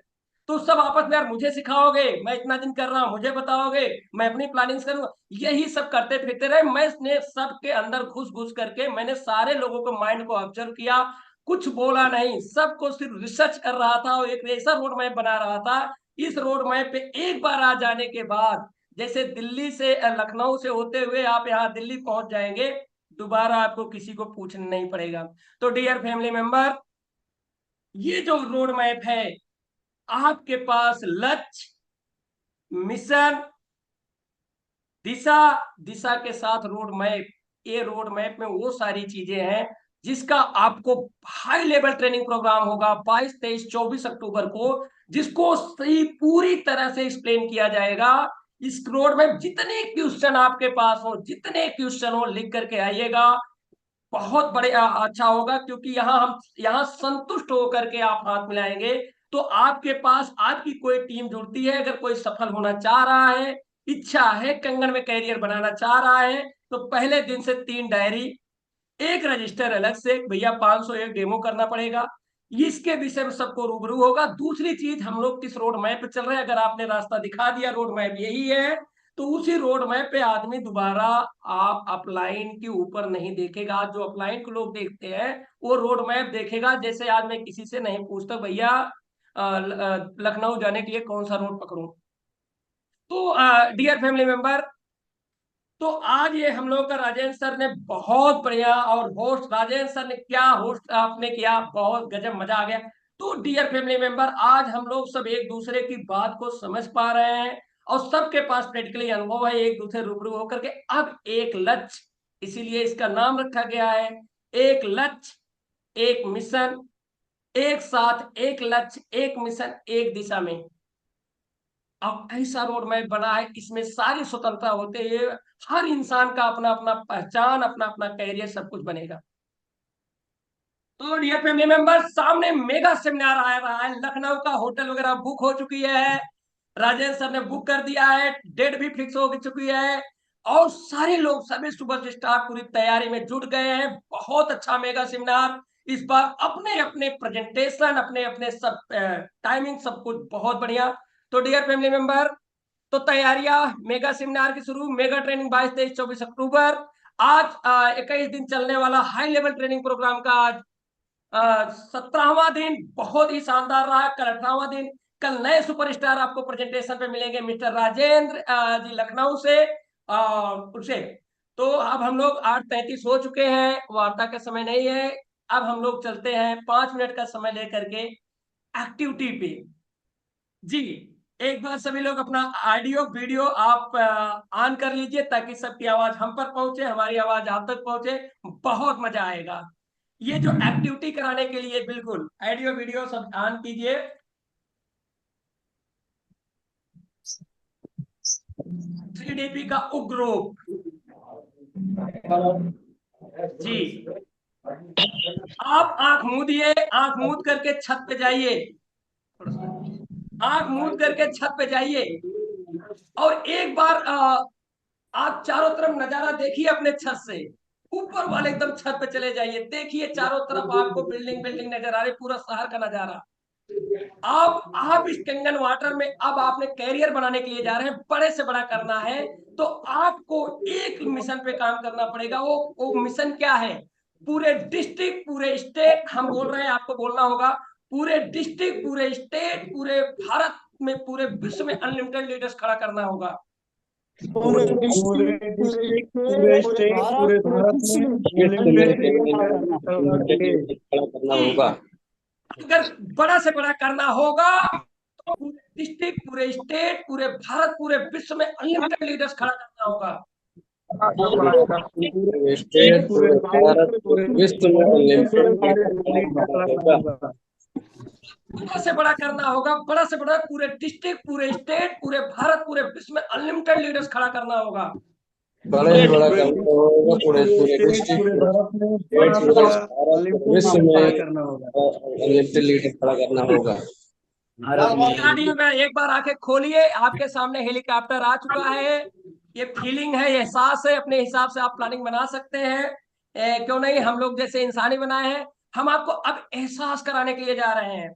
तो सब आपस में यार मुझे सिखाओगे, मैं इतना दिन कर रहा हूं, मुझे बताओगे, मैं अपनी प्लानिंग करूंगा, यही सब करते फिरते रहे। मैंने सबके अंदर घुस घुस करके मैंने सारे लोगों को माइंड को ऑब्जर्व किया, कुछ बोला नहीं, सबको सिर्फ रिसर्च कर रहा था और एक ऐसा रोड मैप बना रहा था। इस रोड मैप पे एक बार आ जाने के बाद, जैसे दिल्ली से लखनऊ से होते हुए आप यहाँ दिल्ली पहुंच जाएंगे, दोबारा आपको किसी को पूछना नहीं पड़ेगा। तो डियर फैमिली मेंबर, ये जो रोड मैप है, आपके पास लक्ष्य, मिशन, दिशा, दिशा के साथ रोड मैप, ये रोड मैप में वो सारी चीजें हैं जिसका आपको हाई लेवल ट्रेनिंग प्रोग्राम होगा 22, 23, 24 अक्टूबर को, जिसको सही पूरी तरह से एक्सप्लेन किया जाएगा। इस रोड मैप जितने क्वेश्चन आपके पास हो, जितने क्वेश्चन हो, लिख करके आइएगा, बहुत बड़े अच्छा होगा, क्योंकि यहाँ संतुष्ट होकर के आप हाथ मिलाएंगे तो आपके पास आपकी कोई टीम जुड़ती है, अगर कोई सफल होना चाह रहा है, इच्छा है, कंगन में कैरियर बनाना चाह रहा है, तो पहले दिन से 3 डायरी, एक रजिस्टर अलग से, भैया 501 डेमो करना पड़ेगा, इसके विषय में सबको रूबरू होगा। दूसरी चीज, हम लोग किस रोड मैप पे चल रहे हैं, अगर आपने रास्ता दिखा दिया रोड मैप यही है, तो उसी रोड मैप पे आदमी दोबारा आप अपलाइन के ऊपर नहीं देखेगा। आज जो अपलाइन को लोग देखते हैं वो रोड मैप देखेगा। जैसे आज मैं किसी से नहीं पूछता भैया लखनऊ जाने के लिए कौन सा रोड पकड़ूं, तो डियर फैमिली मेंबर, तो आज ये हम लोग का राजेंद्र सर ने बहुत बढ़िया, और होस्ट राजेंद्र सर ने क्या होस्ट आपने किया, बहुत गजब, मजा आ गया। तो डियर फैमिली मेंबर, आज हम लोग सब एक दूसरे की बात को समझ पा रहे हैं और सबके पास प्रैक्टिकली अनुभव है एक दूसरे रूबरू होकर के। अब एक लक्ष्य, इसीलिए इसका नाम रखा गया है एक लक्ष्य एक मिशन, एक साथ एक लक्ष्य एक मिशन एक दिशा में। अब ऐसा रोड मैप बना है, इसमें सारी स्वतंत्रता होते हुए हर इंसान का अपना अपना पहचान, अपना अपना कैरियर, सब कुछ बनेगा। तो डियर फैमिली मेंबर, सामने मेगा सेमिनार आ रहा है, लखनऊ का होटल वगैरह बुक हो चुकी है, राजेंद्र सर ने बुक कर दिया है, डेट भी फिक्स हो चुकी है, और सारे लोग सभी सुपर स्टार पूरी तैयारी में जुट गए हैं। बहुत अच्छा मेगा सेमिनार, इस बार अपने अपने प्रेजेंटेशन, अपने अपने सब टाइमिंग, सब कुछ बहुत बढ़िया। तो डियर फैमिली मेंबर, तो तैयारियां मेगा सेमिनार की शुरू, मेगा ट्रेनिंग 22, 23, 24 अक्टूबर। आज 21 दिन चलने वाला हाई लेवल ट्रेनिंग प्रोग्राम का आज 17वां दिन बहुत ही शानदार रहा। कल 18वां दिन। कल नए सुपरस्टार आपको प्रेजेंटेशन पे मिलेंगे, मिस्टर राजेंद्र जी लखनऊ से उनसे। तो अब हम लोग 8:33 हो चुके हैं, वार्ता का समय नहीं है। अब हम लोग चलते हैं 5 मिनट का समय लेकर के एक्टिविटी पे। जी, एक बार सभी लोग अपना ऑडियो वीडियो आप ऑन कर लीजिए, ताकि सबकी आवाज हम पर पहुंचे, हमारी आवाज आप तक पहुंचे, बहुत मजा आएगा। ये जो एक्टिविटी कराने के लिए बिल्कुल ऑडियो वीडियो सब ऑन कीजिए। 3DP का उग्र रूप। जी, आप आंख मूंदिए, आंख मूंद करके छत पे जाइए, आंख मूंद करके छत पे जाइए, और एक बार आप चारों तरफ नजारा देखिए अपने छत से, ऊपर वाले एकदम छत पे चले जाइए, देखिए चारों तरफ आपको बिल्डिंग बिल्डिंग नजर आ रही, पूरा शहर का नजारा। आप इस कंगन वाटर में अब आपने कैरियर बनाने के लिए जा रहे हैं, बड़े से बड़ा करना है, तो आपको एक मिशन पे काम करना पड़ेगा। वो मिशन क्या है? पूरे डिस्ट्रिक्ट, पूरे स्टेट, हम बोल रहे हैं, आपको बोलना होगा, पूरे डिस्ट्रिक्ट, पूरे स्टेट, पूरे भारत में, पूरे विश्व में अनलिमिटेड लीडर्स खड़ा करना होगा। पूरे डिस्ट्रिक्ट, पूरे स्टेट, पूरे भारत में अनलिमिटेड खड़ा करना होगा। अगर बड़ा से बड़ा करना होगा तो पूरे डिस्ट्रिक्ट, पूरे स्टेट, पूरे भारत, पूरे विश्व में अनलिमिटेड लीडर्स खड़ा करना होगा। स्टेट, पूरे भारत, पूरे विश्व में बड़ा से बड़ा करना होगा, बड़ा से बड़ा, पूरे डिस्ट्रिक्ट, पूरे स्टेट, पूरे भारत, पूरे विश्व में अनलिमिटेड लीडर्स खड़ा करना होगा। बड़ा से बड़ा करना होगा, पूरे डिस्ट्रिक्ट, पूरे भारत में विश्व में करना होगा, अनलिमिटेड लीडर खड़ा करना होगा। एक बार आके खोलिए, आपके सामने हेलीकॉप्टर आ चुका है। ये फीलिंग है, ये एहसास है, अपने हिसाब से आप प्लानिंग बना सकते हैं। क्यों नहीं, हम लोग जैसे इंसानी बनाए हैं। हम आपको अब एहसास कराने के लिए जा रहे हैं।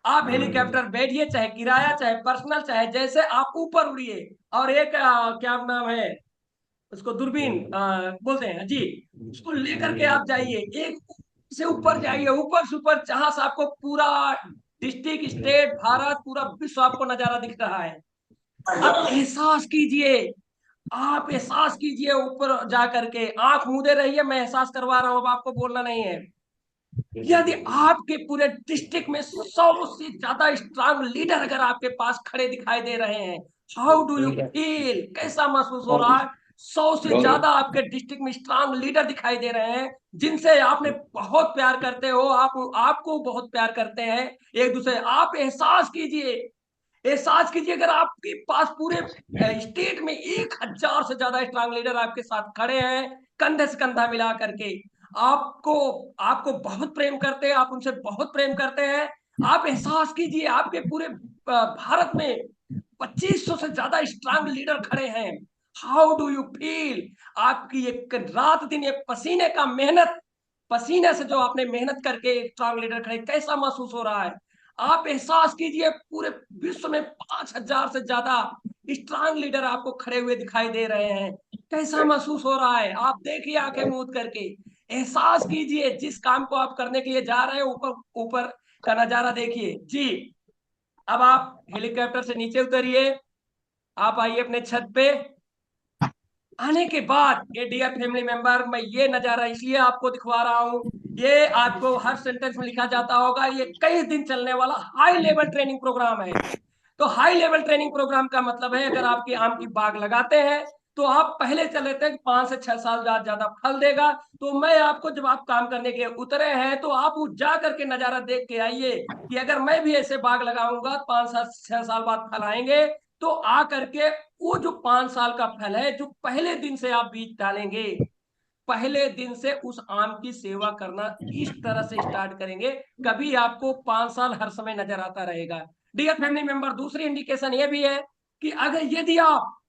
आप हेलीकॉप्टर बैठिए, चाहे किराया, चाहे पर्सनल, चाहे जैसे, आप ऊपर उड़िए, और एक क्या नाम है उसको, दूरबीन बोलते हैं जी, उसको लेकर के आप जाइए, एक से ऊपर जाइए, ऊपर से ऊपर, जहां से आपको पूरा डिस्ट्रिक्ट, स्टेट, भारत, पूरा विश्व आपको नजारा दिख रहा है। अब एहसास कीजिए, आप एहसास कीजिए, ऊपर जा करके आंख मूंदे रहिए, मैं एहसास करवा रहा हूं, अब आपको बोलना नहीं है। यदि आपके पूरे डिस्ट्रिक्ट में 100 से ज्यादा स्ट्रांग लीडर अगर आपके पास खड़े दिखाई दे रहे हैं, हाउ डू यू फील, कैसा महसूस हो रहा है? 100 से ज्यादा आपके डिस्ट्रिक्ट में स्ट्रांग लीडर दिखाई दे रहे हैं, जिनसे आपने बहुत प्यार करते हो, आप आपको बहुत प्यार करते हैं एक दूसरे। आप एहसास कीजिए, एहसास कीजिए, अगर आपके पास पूरे स्टेट में 1000 से ज्यादा स्ट्रांग लीडर आपके साथ खड़े हैं, कंधे से कंधा मिला करके, आपको आपको बहुत प्रेम करते हैं, आप उनसे बहुत प्रेम करते हैं। आप एहसास कीजिए, आपके पूरे भारत में 2500 से ज्यादा स्ट्रांग लीडर खड़े हैं। How do you feel? आपकी एक रात दिन एक पसीने का मेहनत, पसीने से जो आपने मेहनत करके स्ट्रांग लीडर खड़े, कैसा महसूस हो रहा है? आप एहसास कीजिए, पूरे विश्व में 5000 से ज्यादा स्ट्रांग लीडर आपको खड़े हुए दिखाई दे रहे हैं, कैसा महसूस हो रहा है? आप देखिए आंखें मूंद करके, एहसास कीजिए, जिस काम को आप करने के लिए जा रहे हैं, ऊपर ऊपर का नजारा देखिए जी। अब आप हेलीकॉप्टर से नीचे उतरिए, आप आइए अपने छत पे। आने के बाद ये डियर फैमिली मेंबर, मैं ये नजारा इसलिए आपको दिखवा रहा हूँ, ये आपको हर सेंटेंस में लिखा जाता होगा, ये कई दिन चलने वाला हाई लेवल ट्रेनिंग प्रोग्राम है। तो हाई लेवल ट्रेनिंग प्रोग्राम का मतलब है, अगर आपकी आम की बाग लगाते हैं तो आप पहले चले थे 5 से 6 साल ज्यादा फल देगा। तो मैं आपको, जब आप काम करने के उतरे हैं तो आप जा करके नजारा देख के आइए कि अगर मैं भी ऐसे बाग लगाऊंगा 5 से 6 साल बाद फल आएंगे। तो आ करके वो जो 5 साल का फल है, जो पहले दिन से आप बीज डालेंगे, पहले दिन से उस आम की सेवा करना इस तरह से स्टार्ट करेंगे, कभी आपको 5 साल हर समय नजर आता रहेगा। डियर फैमिली मेंबर, दूसरी इंडिकेशन ये भी है कि अगर यदि आप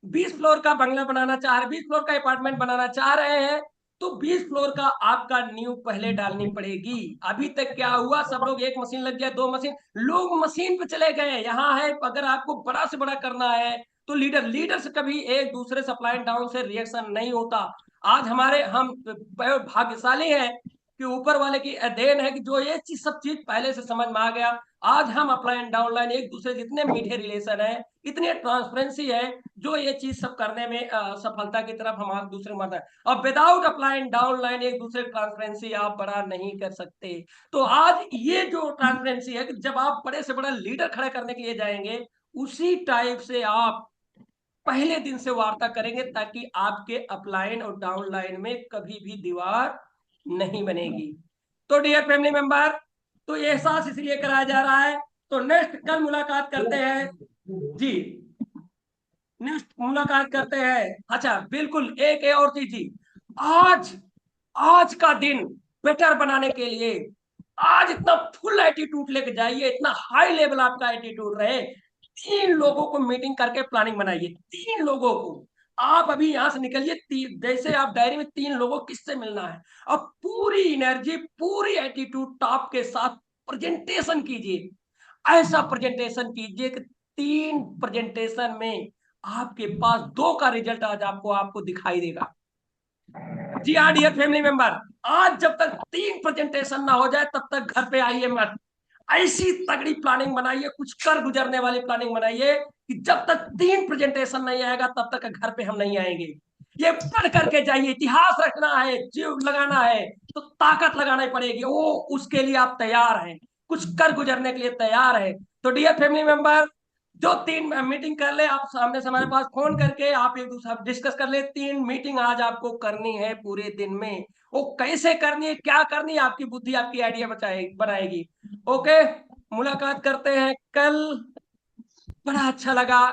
20 फ्लोर का बंगला बनाना चाह रहे, 20 फ्लोर का अपार्टमेंट बनाना चाह रहे हैं, तो 20 फ्लोर का आपका नींव पहले डालनी पड़ेगी। अभी तक क्या हुआ, सब लोग एक मशीन लग गया, 2 मशीन, लोग मशीन पे चले गए। यहाँ है, अगर आपको बड़ा से बड़ा करना है तो लीडर से कभी एक दूसरे सप्लाई डाउन से रिएक्शन नहीं होता। आज हम भाग्यशाली हैं कि ऊपर वाले की देन है कि जो ये चीज सब चीज पहले से समझ में आ गया। आज हम अपलाइन डाउनलाइन एक दूसरे जितने मीठे रिलेशन है, इतने ट्रांसपेरेंसी है, जो ये चीज सब करने में सफलता की तरफ हम एक दूसरे मत है। और विदाउट अपलाइन डाउनलाइन एक दूसरे ट्रांसपेरेंसी आप बड़ा नहीं कर सकते। तो आज ये जो ट्रांसपेरेंसी है कि जब आप बड़े से बड़ा लीडर खड़ा करने के लिए जाएंगे, उसी टाइप से आप पहले दिन से वार्ता करेंगे, ताकि आपके अपलाइन और डाउनलाइन में कभी भी दीवार नहीं बनेगी। तो डियर फैमिली मेंबर, तो ये एहसास इसलिए कराया जा रहा है। तो नेक्स्ट कल मुलाकात करते हैं जी, नेक्स्ट मुलाकात करते हैं। अच्छा बिल्कुल, एक और चीज जी, आज आज का दिन बेटर बनाने के लिए आज इतना फुल एटीट्यूड लेके जाइए, इतना हाई लेवल आपका एटीट्यूड रहे। 3 लोगों को मीटिंग करके प्लानिंग बनाइए, 3 लोगों को। आप अभी यहां से निकलिए, जैसे आप डायरी में 3 लोगों किससे मिलना है, अब पूरी एनर्जी पूरी एटीट्यूड टॉप के साथ प्रेजेंटेशन कीजिए। ऐसा प्रेजेंटेशन कीजिए कि 3 प्रेजेंटेशन में आपके पास 2 का रिजल्ट आज आपको आपको दिखाई देगा। जी हाँ डियर फैमिली मेंबर, आज जब तक 3 प्रेजेंटेशन ना हो जाए तब तक घर पे आइए मत। ऐसी तगड़ी प्लानिंग बनाइए, कुछ कर गुजरने वाली प्लानिंग बनाइए कि जब तक 3 प्रेजेंटेशन नहीं आएगा तब तक घर पे हम नहीं आएंगे। ये पढ़ करके जाइए, इतिहास रखना है, जीव लगाना है तो ताकत लगानी पड़ेगी, वो उसके लिए आप तैयार हैं, कुछ कर गुजरने के लिए तैयार है। तो डियर फैमिली मेंबर, जो 3 मीटिंग कर ले आप सामने से, हमारे पास फोन करके आप एक दूसरा डिस्कस कर ले। 3 मीटिंग आज आपको करनी है पूरे दिन में, वो कैसे करनी है, क्या करनी है, आपकी बुद्धि आपकी आइडिया बनाएगी। ओके, मुलाकात करते हैं कल। बड़ा अच्छा लगा।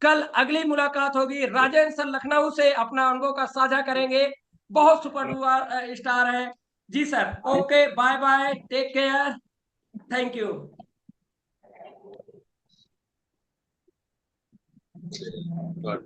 कल अगली मुलाकात होगी, राजेंद्र सर लखनऊ से अपना अनुभव का साझा करेंगे, बहुत सुपर डुपर स्टार है जी sir. Okay, bye bye, take care, thank you. Good.